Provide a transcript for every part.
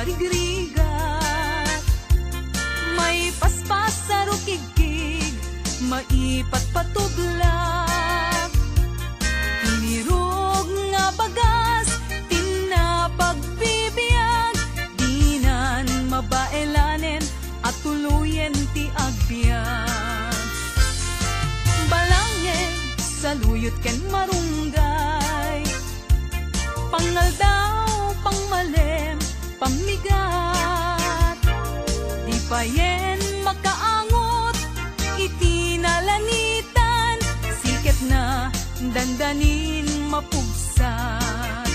marigrigat. May paspas sa rukigkig, maipat patublag. Inirog nga bagas, tinapagpibiyag, dinan mabaelanen at tuluyen ti agbyag. Balangeg sa luyot ken marunggay, pangaldaw, pangmalem, pamigat. Di payen makaangot, itinalanitan, siket na dandanin mapugsat.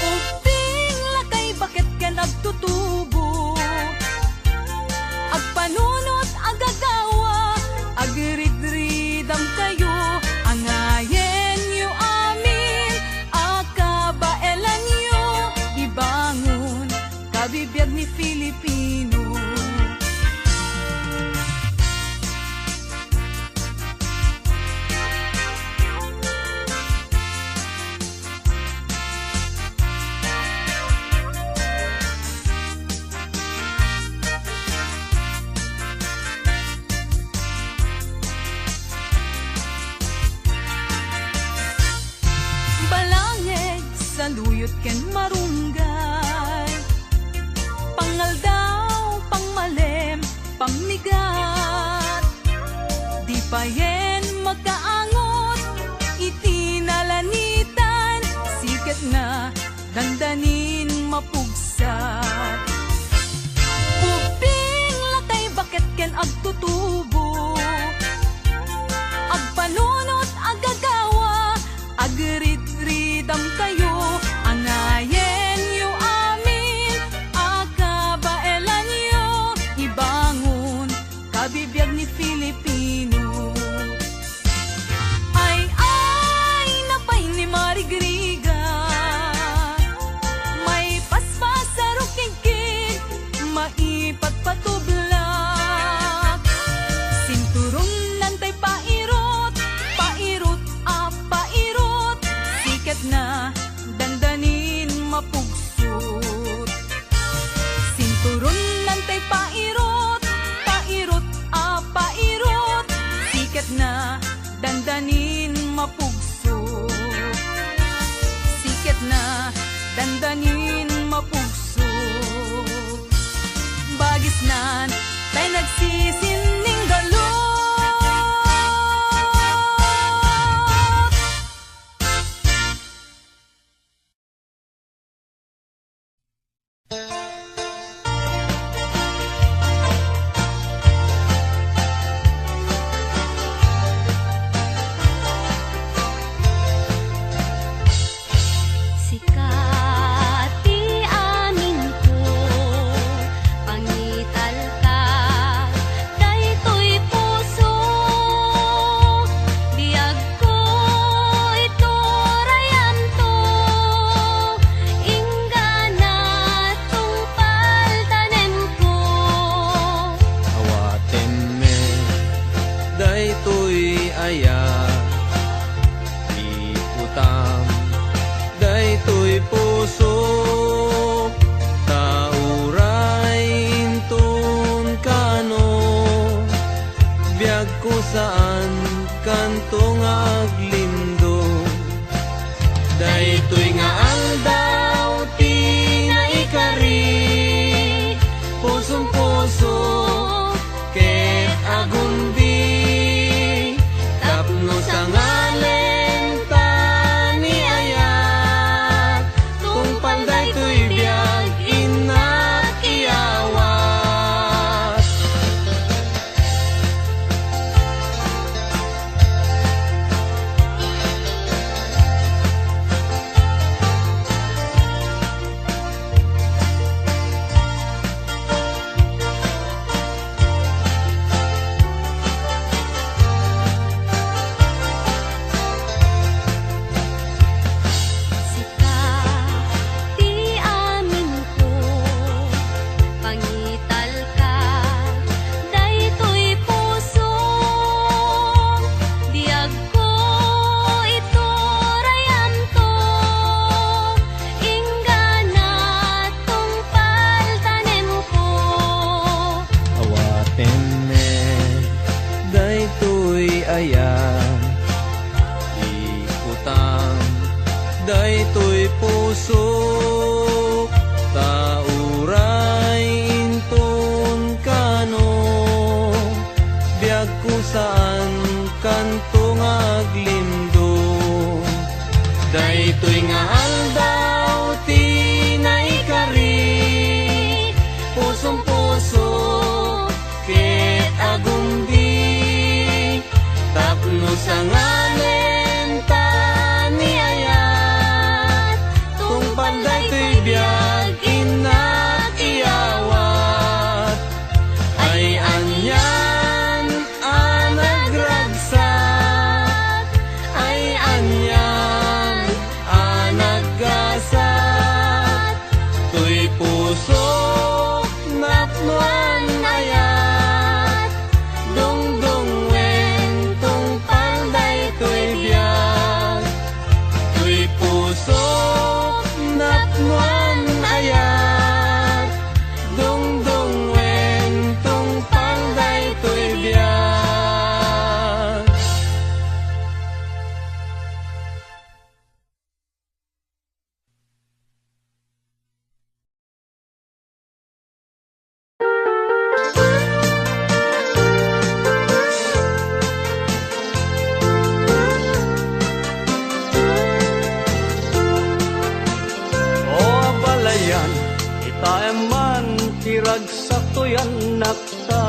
Uping lakay bakit ken agtutubo, agpanunot agagawa, agridridam kayo, angayen yu amin, akabaelan yu, ibangon kabibiyag ni Filipino. Luyot ken marunggay, pangaldaw, pangmalem, pamigat. Di payen magkaangot, itinalanitan, sikat na dandanin mapugsat. Uping lakay bakit ken agtutubo, agpanunot agagawa, agridridam kayo, angayen yu amin, akabaelan yu, ibangon kabibiyag ni Filipino. Ay napay ni marigriga, may paspas sa rukigkig, maipat patublak. Sinturong nantay pairot, pairot pairot, sikat na dandanin mapugsot. Sinturon nantay pairot, pairot pairot, sikat na dandanin mapugsot. Sikat na dandanin mapugsot. Bagis nan tay nagsisining galot. Sikati amin ko, pangital ka, daytoy puso, biyag ko iturayan to, ingana tungpal tanem ko. Awaten me, daytoy aya, iputam, daytoy puso, taurain tun kano, biyag ko saan kantong aglindo, daytoy nga aldaw ti naikari, pusong puso ket agundi, tapno sa ngalen tani ayat, tungpal daytoy biyag inakiawat. ayan. Ikutang daytoy pusok, tauray inton kano, biag kusaan kantong aglindo. Daytoy nga aldaw tinaikari, pusong puso ket agumbi, tapno sa nganen ta ni ayat, tungpal daytoy biag inak iyawat, ay anyan anagragsak, ay anyan anaggasat, tuy pusok napnuan ayat, dungdung wen tungpal daytoy biag, tuy pusok napnuan ayat, dungdung wen tungpal daytoy biag. O balayan, itaeman tiragsak toyan nakta.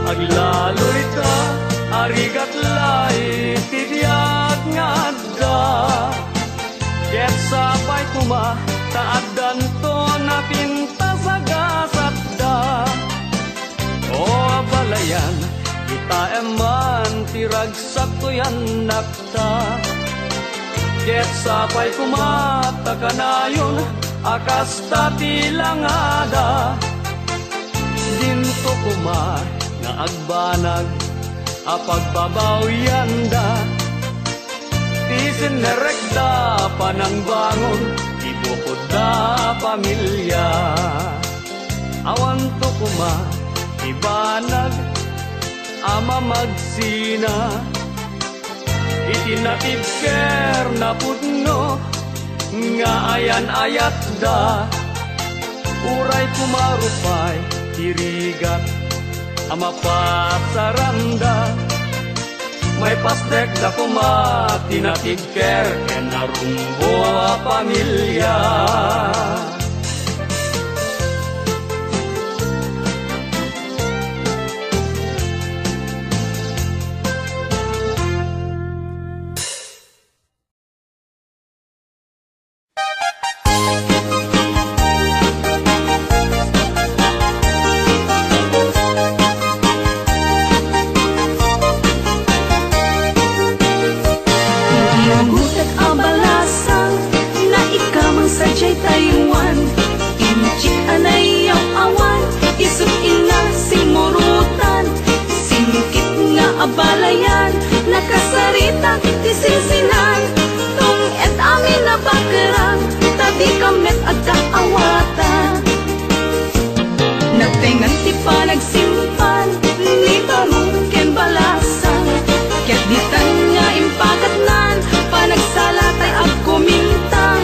Aglaloy ta, arigat lay, tibiyag nga adda. Ket sabay kuma, taadan to na pinta sa gasatda. O balayan, kita eman tiragsak ko yan nakta. Ket sapay kumata kanayon, akas tati lang ada. Dinto kuma nga agbanag, apagbabawyan da. Tisin nerekda panang bangon, ibukod da pamilya. Awan to kuma, ibanag, ama magsina, itinatid ker na pudno, nga ayan-ayat da. Uray kumarupay, tirigat, ama pasaranda. May pastek da kuma, tinatid ker, ken narumbo a pamilya. Iyagutat abalasang na ikamang sadyay Taiwan, inchik anayaw awan, isut ina simurutan, singkit nga abalayan, nakasarita tisinsinan, tung et amin na bakerang, tabi kamet agkaawatan. Nagtengan ti pa nagsimpan, ni barong ken balasang, ket ditan nga impakatnan, panagsalatay agkumintang,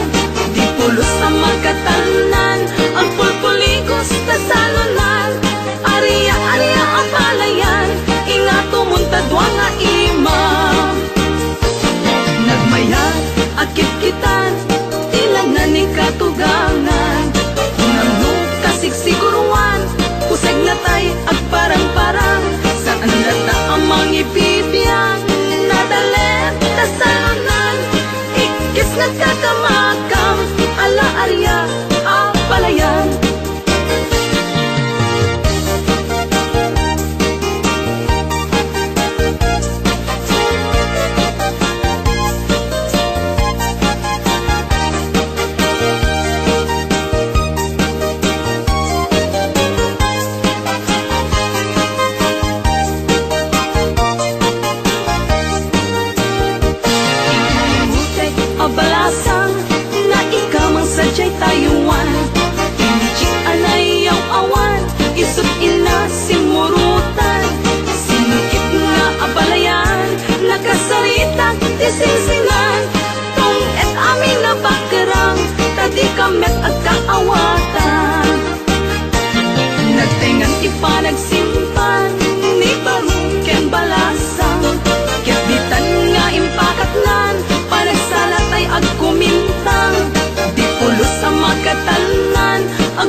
di pulos sa magkatanan, ang pulpuligos ta salunan, ariya-ariya ang palayan, ingato munta dwa nga imam.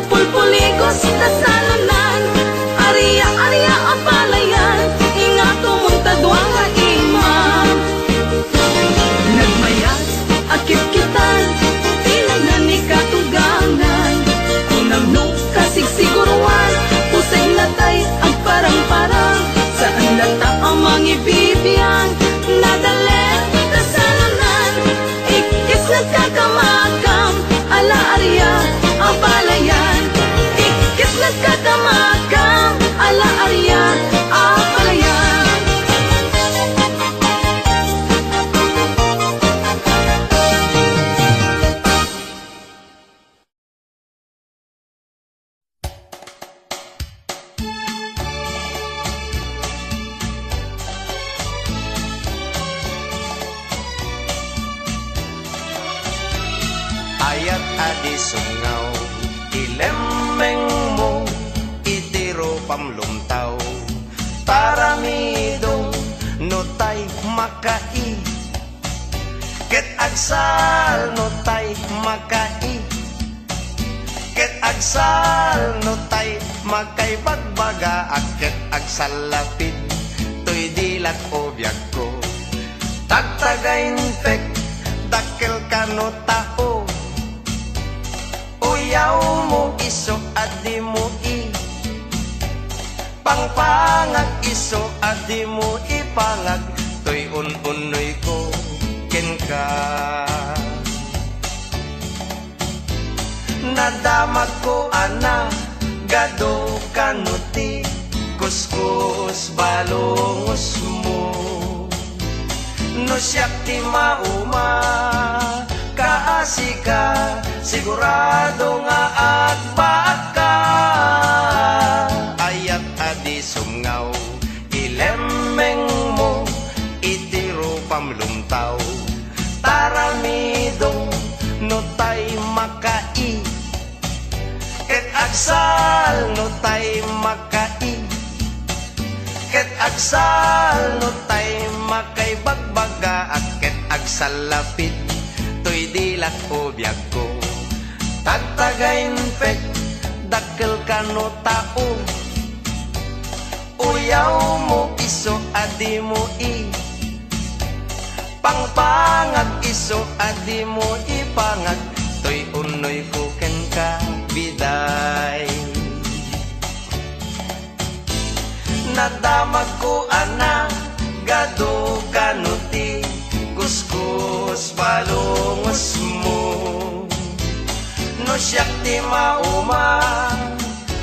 pulpuligos tasalanan, Arya apalayan, ingato mong tadwang nga iman. Nagmayas akit kitan, ilay na ni katugangan, kunam no kasigsiguruan, pusay natay ang parang-parang, saan lata ang mga ibibiyang, nadalek kasalanan, ikis nagkakamakam, ala Arya apalayan, ikis nagkakamakam, ala Arya apalayan. Ayat adi sungaw, ilemeng mo, itiro pamlumtaw, taramidong notay makai, ket agsal notay makai, ket agsal notay makay bagbaga, ket agsal lapit, to'y dilat o biyag ko, tagtagain pek, dakil ka no tao, uyaw mo iso adi mo i, pangpangag iso adi mo ipangag, to'y un-unoy ko ken ka. Nadamag ko ana, gado kanuti, kuskus balongos mo, no siyak ti mauma, kaasika, sigurado nga agbaag ka. Ayat adi sumngaw, ilemeng mo, itiro pamlumtaw, taramidong notay makai, ket agsal notay makai, ket agsal notay makay bagbaga, at ket agsal lapit, to'y dilat o biyag ko, tagtagain pek, dakkel ka no tao, uyaw mo iso adi mo i, pangpangag iso adi mo ipangag, to'y unoy ko ken ka biday. Nadamag ko ana, gado kanuti, kuskus balongos mo, no siyak ti mauma,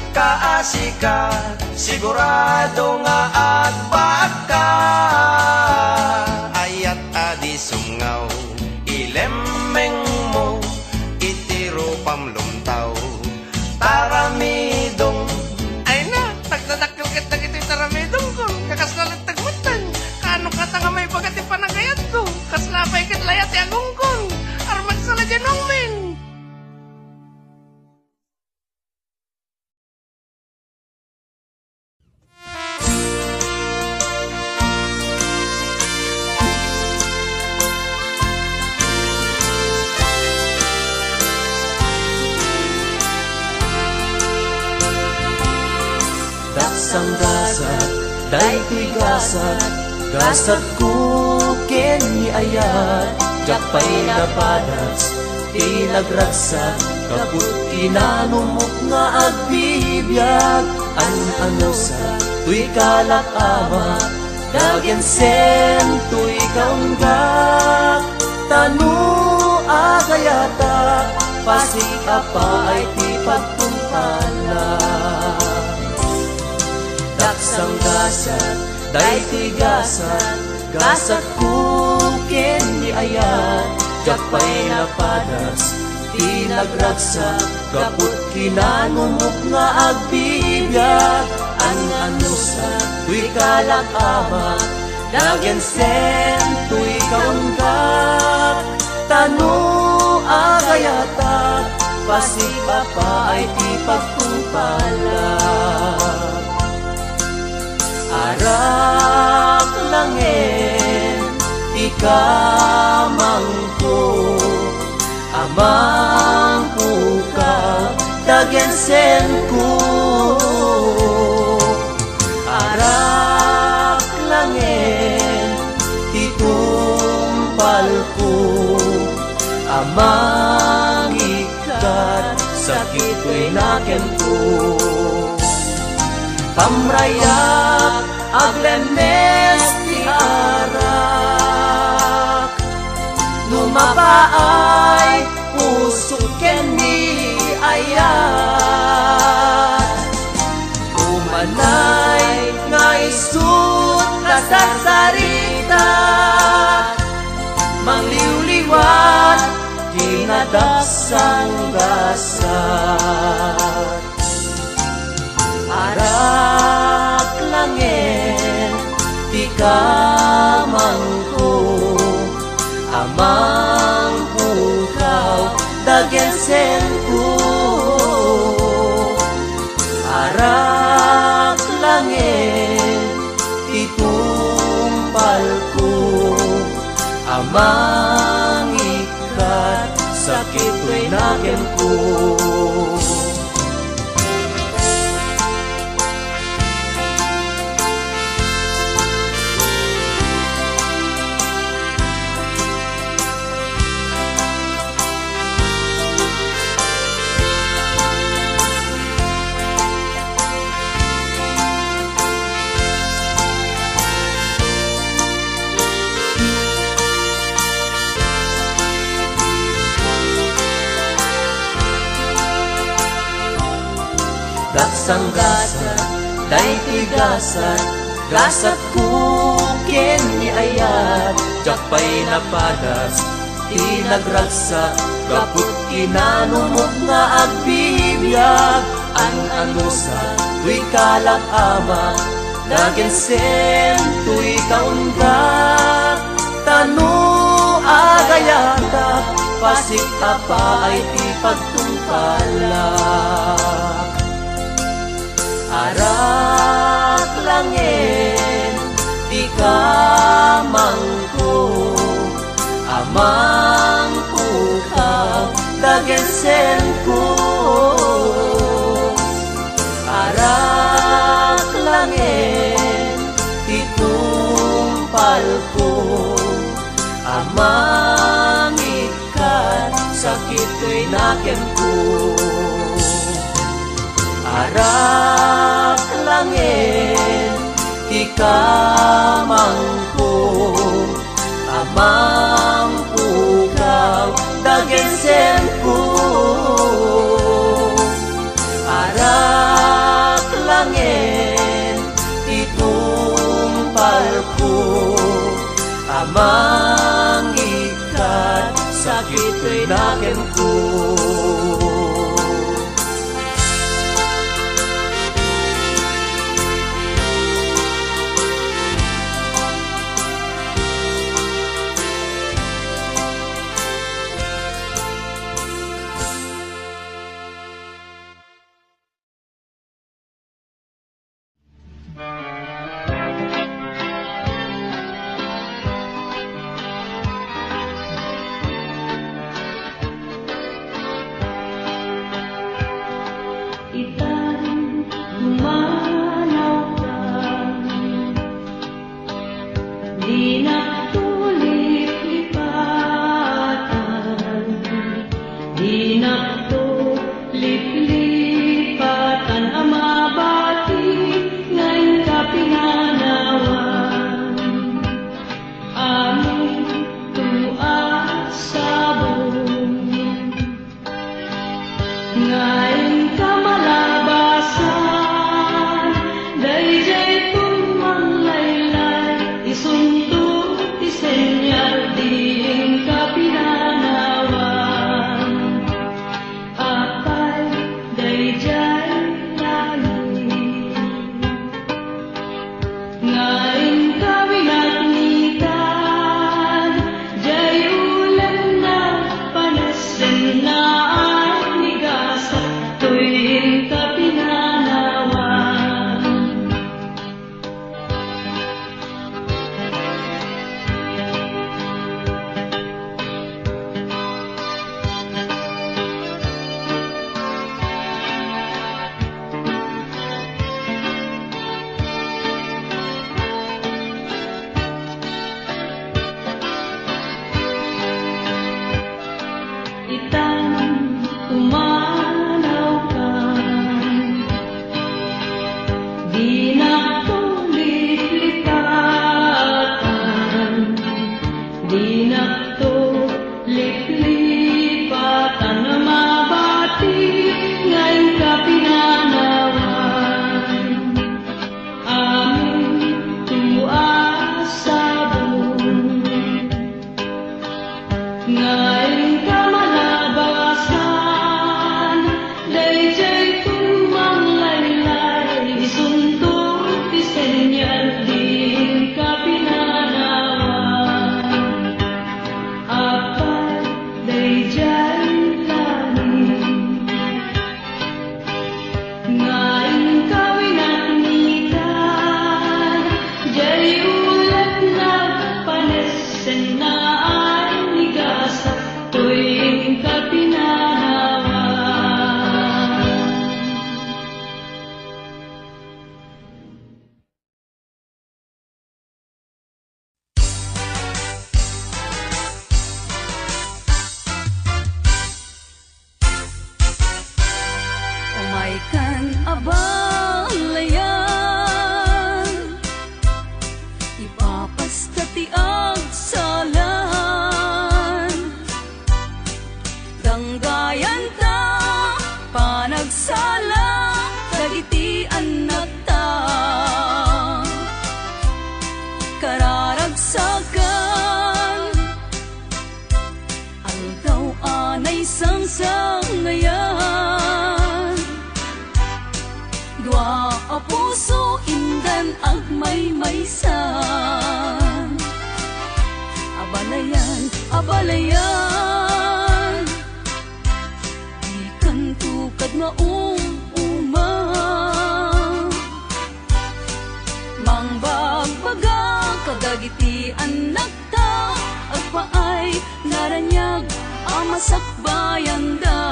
kaasika, sigurado nga agbaag ka. Ayat adi sumngaw, ilemeng mo, itiro pamlumtaw, taramidong, ay na, tagdadakil kita ito'y taramidong ko, kakasnalat tagmutan, kaano ka nga may bagati panagayat ko, kaslapay kit layat ti agungkong, armag sa ladyanong min. Daksang gasat, daytoy gasat, gasat kuken ni ayat, jakpay napadas, tinagragsak, kaput kinanumok nga agbibiyag, an-ano sa tuy kalak ama, dagen sen tuy kaunggak, tanu agayata, pasig apa ay ti pagtumpala. Daksang gasat, daytoy gasat, gasat kuken ni ayat, jakpay napadas, tinagragsak, kaput kinanumok nga agbibiyag, an-ano sa tuy kalak ama, dagen sen tuy kaunggak, tanu agayata, pasig apa ay ti pagtumpala. Arak langin, ikamangko, amang puka, dagensen ko. Arak langin titumpal ko, amang ikat sakit ko'y naken ko. Kamrayak aglemes ti arak, lumapaay pusok ken ni ayat. Umanay nga isut kasarsarita, mangliwliwan kinadaksang gasat. Arak langin di kamangko, amang pukaw dagensen ko. Arak langin itumpal ko, amang ikat sakit ko'y naken ko. Daksang gasat, dahi gasat, gasat kukin ni ayat. Jakpay napadas, tinagragsak, kaput kinanumog nga agbibiyag. An-anusa, tuy kalak ama, dagensen tuy kaunggak. Tanu agayata, pasik apa ay ti pagtungkalak. Arak langin di kamangko, amang pukaw dagensen ko. Arak langin titumpal ko, amang ikat sakit ko'y naken ko. Arak langin di kamangko, amang pukaw dagensen ko. Arak langin itumpal ko, amang ikat sakit ko'y naken ko. ngayon kawin anitan, jari ulat na panasan na anigasap tuwing kapinahawan. Umay kan abalayan, ipapastati ang salan. Danggayan ta, panagsala, dagiti anak ta. Kararagsakan, aldaw anay sangsangayan. Dua a puso indan agmaymaysan. Abalayan, abalayan, di kan tukad maumuma. Mangbagbaga kadagiti anak ta, agpaay naranyag amasakbayan da.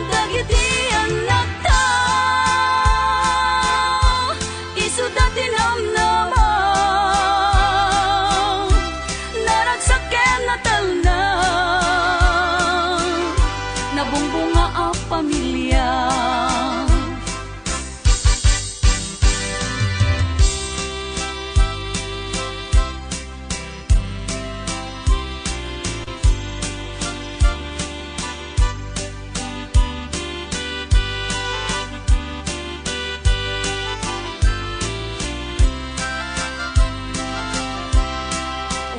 Dagiti anak ta, isudati namnama, naragsaken na talna, nabungbunga a pamilya.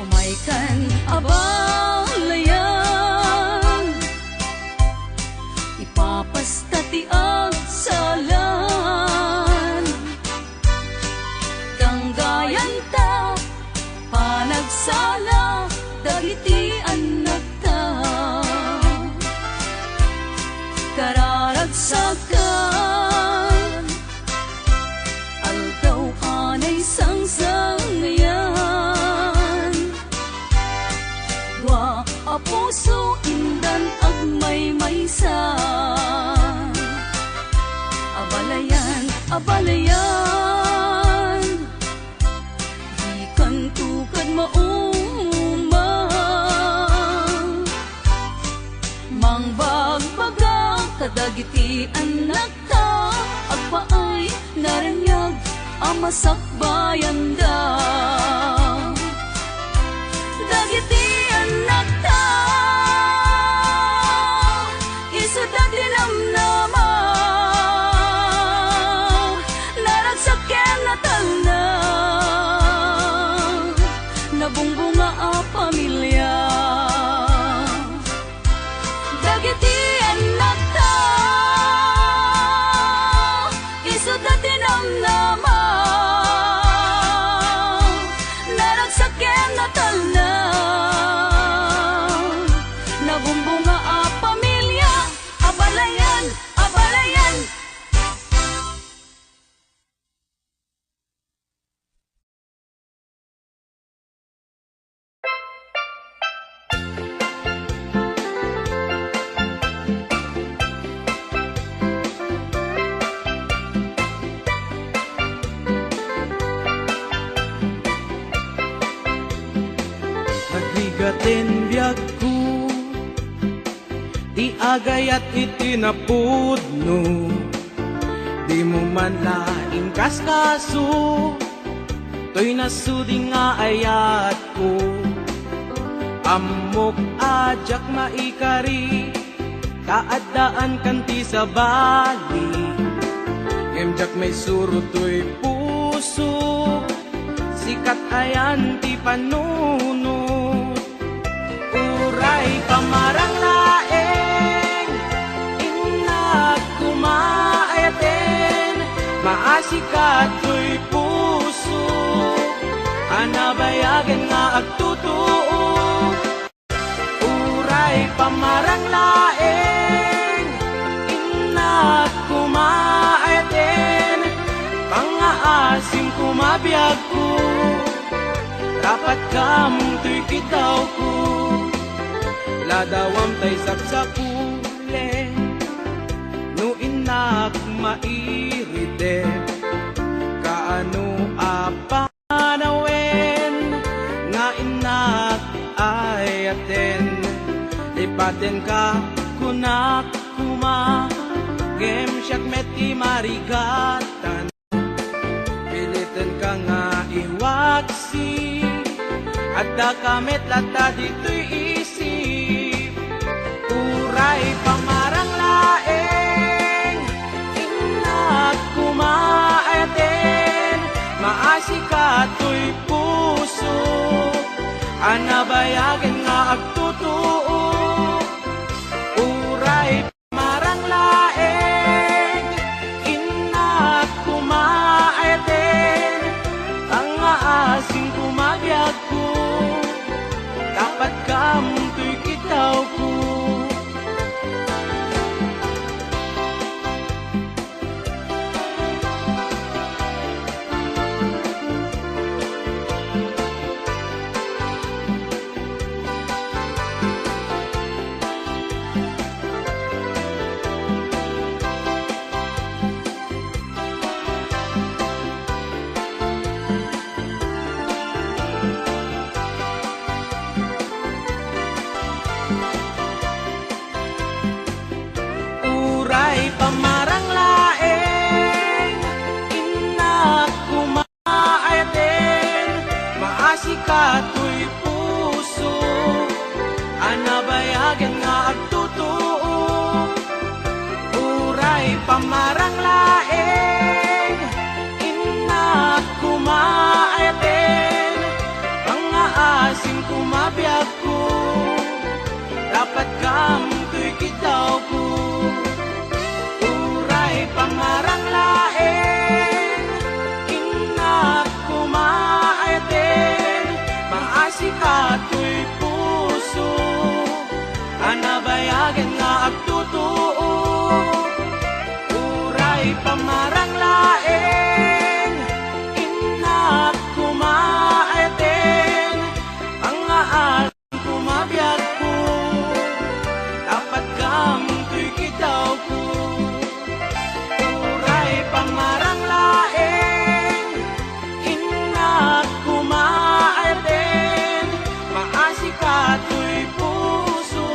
Umay kan abalayan, ipapastati ang salan. Danggayan ta, panagsala, dagiti anak ta. Kararagsakan, aldaw anay sangsangayan. Dua a puso indan agmaymaysan. Abalayan, abalayan, di kan tukad mauma. Mangbagbaga kadagiti anak ta, agpaay naranyag amasakbayan da. Dagiti anak ta, isudati namnama, naragsaken na talna, nabungbunga a pamilya. Dagiti anak ta, isudati namnama, naragsaken na talna, nabumbunga a pamilya. Abalayan, abalayan. Nagbigatin biyag ko, di agayat itinapudno, di mo man laing kaskaso, to'y nasuding nga ayat ko. Amok ajak maikari, kaadaan kanti sa bali, emjak may suro to'y puso, sikat ayan ti panunod. Uray pamarang laeng, inag kumaayaten, maasikat to'y puso, anabayagan nga agtutuo. Uray pamarang laeng, kumabiyag ko, dapat kam tuy kitaw ko, ladawam tay saksakule, no inak mairide, kaano apanawen, nga inak ayaten, lipaten ka kunak kuma, game siyak meti marigatan, pilitin ka nga iwaksi, at dakamit lata dito'y isip, uray pamarang laeng, inak kumaayaten, maasika to'y puso, anabayagin nga agtutuo, uray pamarang laeng, inak kumaayaten, ang aasing kumabiyag ko, dapat kam to'y kitaw ko. Pamarang laeng, inak kumaayaten, maasika to'y puso, anabayagan nga agtutuo, uray pamarang laeng, inak kumaayaten, pangaasim kumabiyag ko, dapat kam to'y kitaw ko. Pamarang laeng, inak kumaayaten, maasika to'y puso, anabayagan nga agtutuo, uray pamarang laeng, inak kumaayaten, pangaasing kumabiyag ko, dapat kam to'y kitaw ko. Pamarang laeng, inak kumaayaten, maasika to'y puso,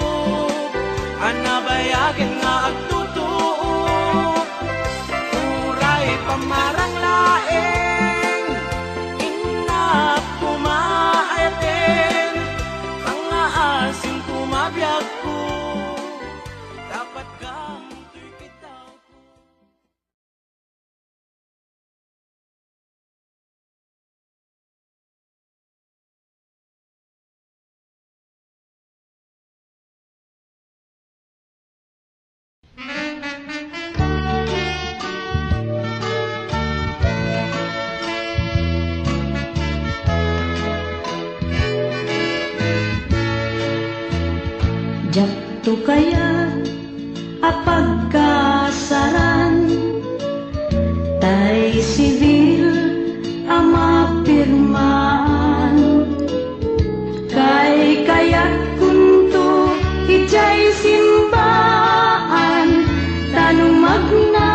anabayagan nga agtutuo, uray pamarang laeng, inak kumaayaten, pangaasing kumabiyag ko, dapat kam to'y kitaw ko. Jakto kaya apagkasaran, tay sibil amapirmaan, kay kaya't kunto ijay simbaan, tanong magna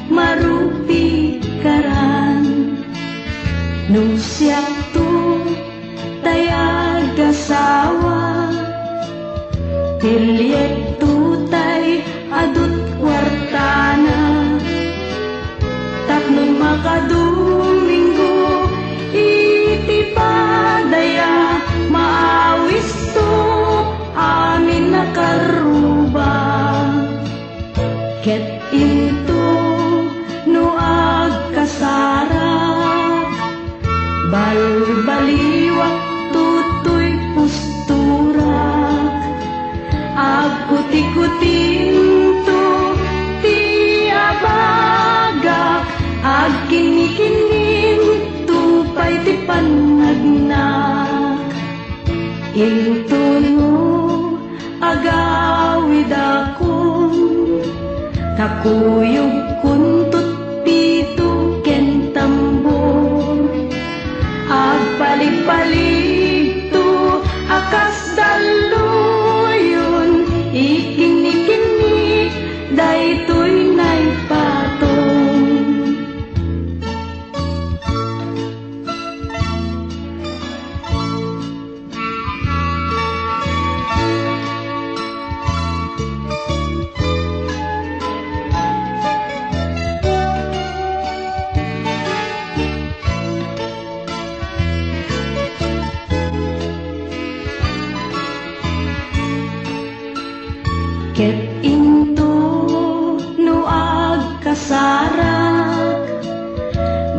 marupi karan, nung siyak to tayag asawa, Pilyek tutay adut kwartana, tatlong makadomingo iti padaya, maawis to amin nakaruba, ket into no agkasarap, balbaliwak tutoy postura, agkuti-kutin to ti abaga, agkinikinin tupay ti panagnak, into no agawid akong kakuyog kuntut pito ken tambo,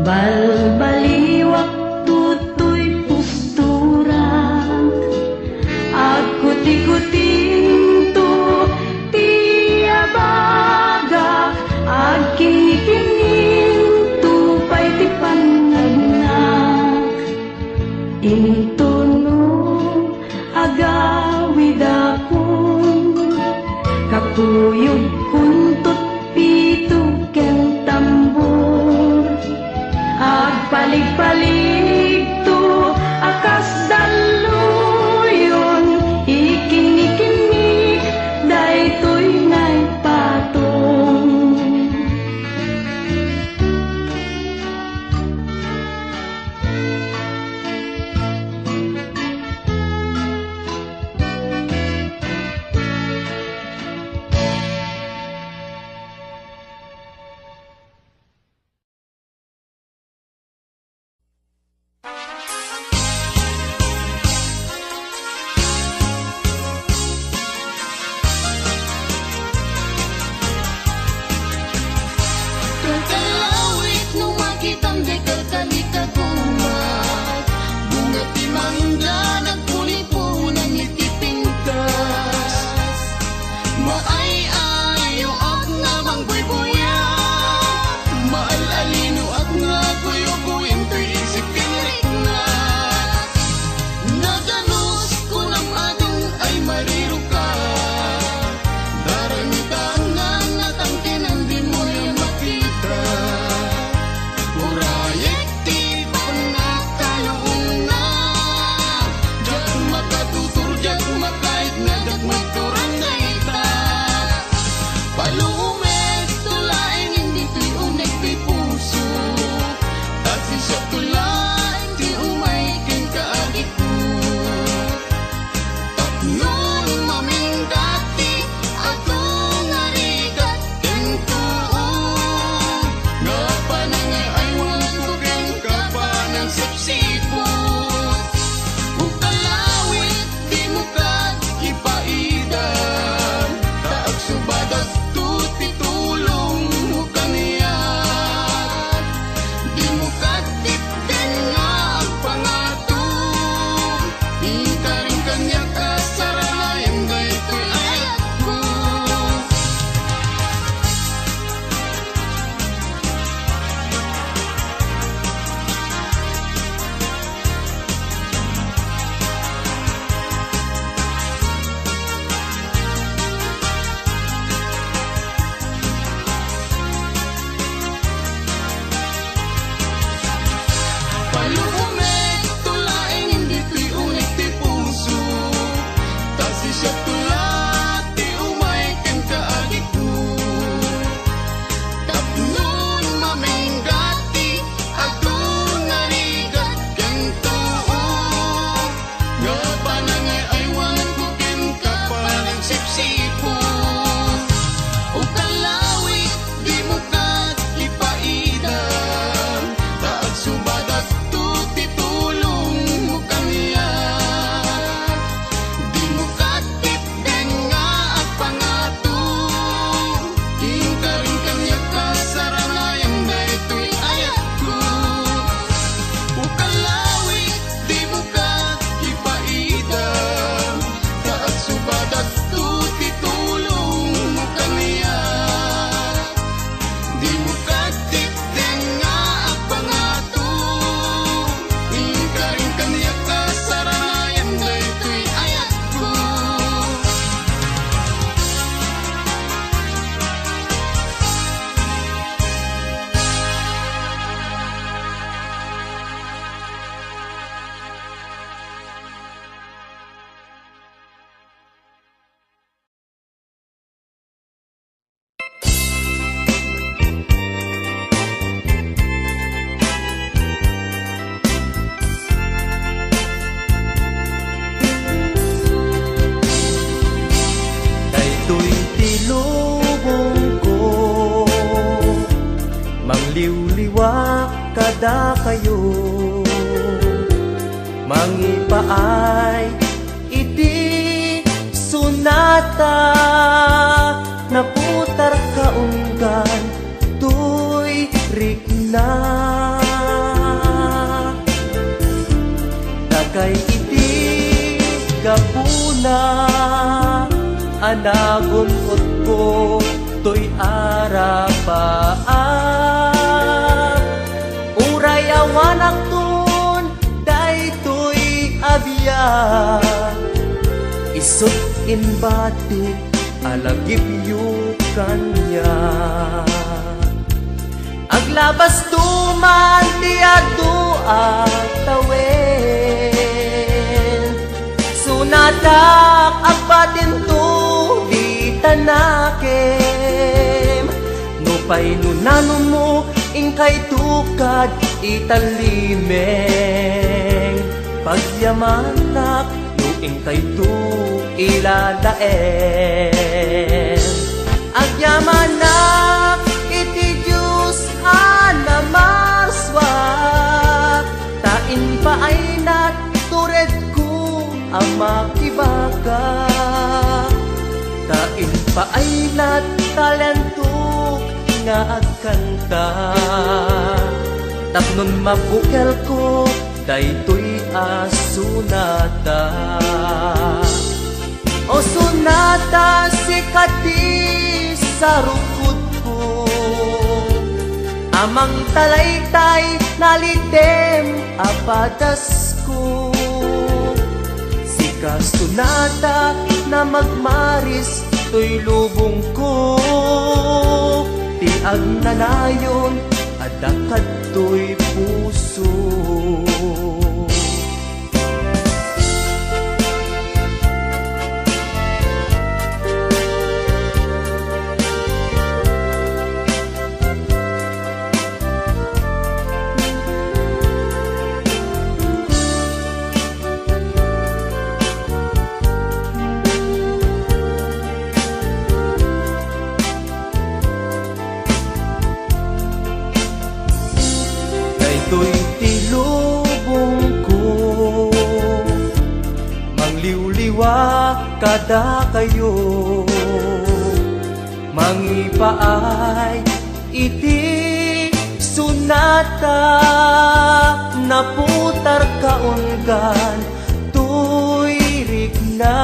Balbaliwak tutoy postura, agkuti-kutin to tiyabaga, agkingikingin to pa'y ti panagnak. Intuno agawid akong kakuyog kuntot pito ken tambor, agpalig-palig to akas daluyon, ikinikimik daytoy ngay patong. Kalawit nung makitang di kalkalikagumat, bunga ti mangga nagpulipunan iti pingkas. Maay-ayo ak nga mangbuybuyan, maalalino ak nga guyuguin to'y isip kinriknat. Naganos ko ng adong ay mariruka, darangitan nga natangkinan di mo yung makita. Urayek ti panakaloon na, jak makatutur, jak makait na, jak magturang na ita. Palumet tulain hindi to'y unek ti puso, kasi siya tulain ti umay ken kaagit ko. Tapnon mamingkati ato ngarigat ken tuon, nga panangaywan ko ken kapanang sipsipot. Ukalawit di mo kat ipaidan, taag subadat tuti tulong mo kaniyat. Di mo kat tipden nga ang pangatong, ika rin kanya kasarayan daytoy ayat ko. Palumet tulain hindi to'y unik ti puso, kasi siya tulat ti umay ken kaagit ko. Tapnon maminggati ato ngarigat ken tuon, nga panangaywan ko ken kapanang sipsipon. Ukalawit di mo kat ipaidan, taag subadat tuti tulong mo kaniyat. Di mo kat tipden nga ang pangatong, ika rin kanya kasaranayan daytoy ayat ko. Ukalawit di mo kat ipaidan, taag subadat tuti tulong mo kaniyat. Di mo kat tipden nga ang pangatong, ika rin kanya kasaranayan daytoy ayat ko. Daytoy tilubong ko, mangliwliwak kada kayo, mangipaay iti sunata, naputar kaunggan tuy rikna. anagunot ko to'y arapaap. Uray awanak tun, day to'y abiyag. Isot inbatik, alagip yu kanya. Aglabas tuman ti adu at tawen. Sunatak agbatin tu di tanakem. Nupay nunano mo ingkay tukad italimeng. Pagyamanak no ingkay tu ilalaen. Agyamanak iti Diyos anamarswa. Tain pa ay natured ko ang makibaka. Tain pa ay natalentuk nga agkanta. Tapnon mabukel ko daytoy asunata. O sunata sikati sa rukod ko. Amang talaytay nalitem apadas ko. Sika sunata na magmaris to'y lubong ko. Ti agnanayon adakad to'y puso. Daytoy tilubong ko, mangliwliwa kada kayo. Mangipaay iti sunata, naputar kaunggan tuirik na.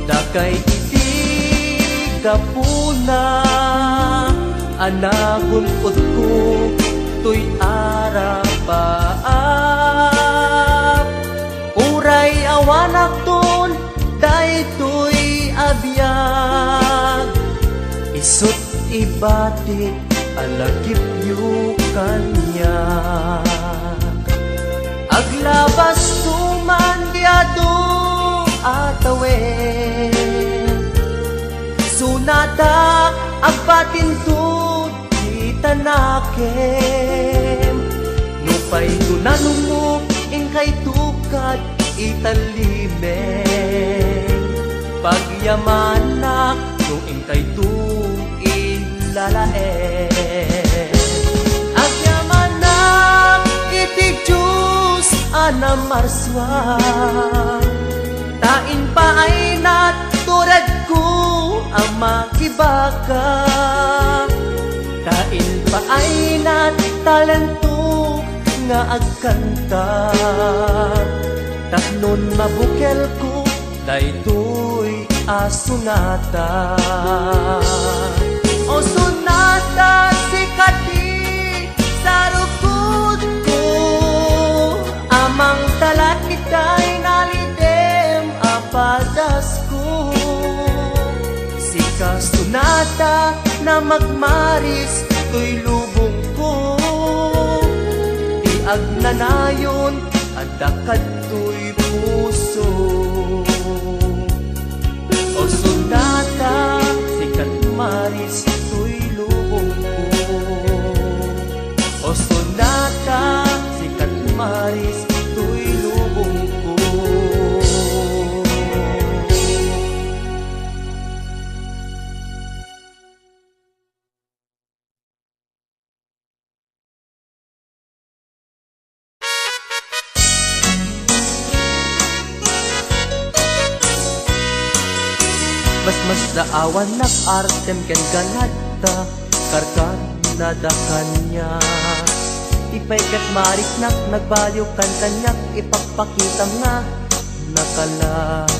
Dakay iti kapuna, anagunot ko to'y arapaap. Uray awanak ton, daytoy abiyag. Isot ibatik, alagip yu kanya. Aglabas tuman diado atawen. Sunatak agbatin tu tanakem. Nupay tunanong mo ingkay tukad italimeng. Pagyamanak no ingkay tu ilalaen. Agyamanak iti Diyos anamarswa. Tain pa ay naturad ko ang makibaka. Tain pa ay natalentuk nga agkanta. Tapnon mabukel ko daytoy asunata. O sunata sikati sa rukod ko. Amang talakitay nalitem apadas ko. Sika sunata na magmaris to'y lubong ko. Di agnanayon adakad to'y puso. O sunata sikat maris to'y lubong ko. O sunata sikat maris to'y lubong ko. Mas daawan nak-artem ken ganadta, karkan nadakan niya. Ipay kat marik nak nagbaliw kan kanyak, ipagpakita nga nakalalaan.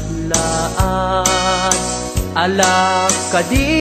Alak ka di